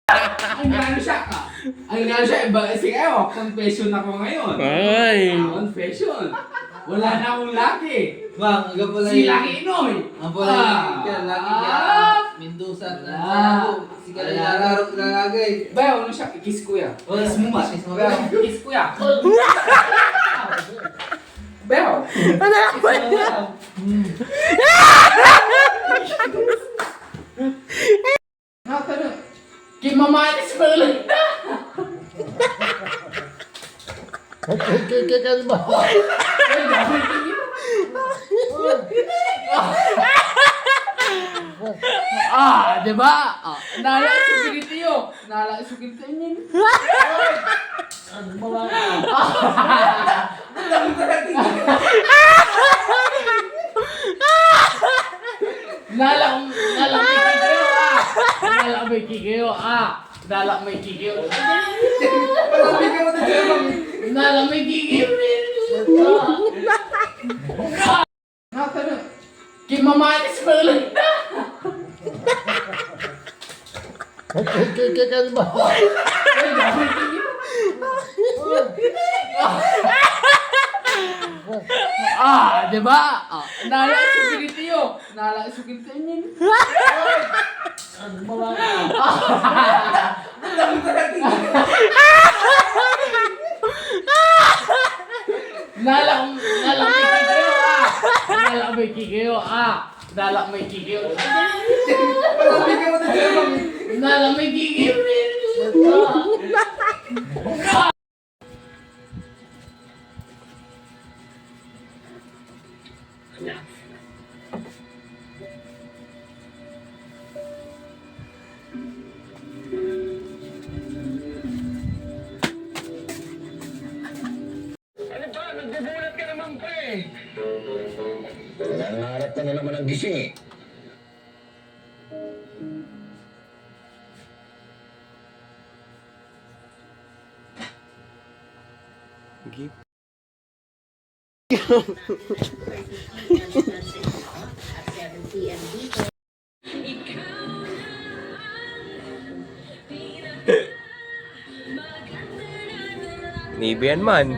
Ang gano siya. Ang gano siya. Sige ako, confession ako ngayon. Ay. Confession. Wala na akong laki. Bang, aga pala Si Lucky Inoy. Ang pala yung laki ka. Mendoza. Si Kalay Lararo lalagay. Bayaw, ano siya? Kiss kuya. Kiss mo ba? Kiss mo ba? Kiss kuya. Bayaw. Ano ba yan? Nakatanong. Kimamanis pa lang na. Kalma. Diba? Nala security yo. Nala security niyo. Nala may kikiyo. Nala may kikiyo. Nala may kikiyo. Nakatanong. Kimamanis pa lang na. Kalma. Diba? Nala security yo. Nala security niyo. Nala may kikiyo. Nala may kikiyo. Nala may kikiyo. Ano ba? Nagbubulat ka naman pa eh. Nangarap ka na naman ng gising eh. Nibian man.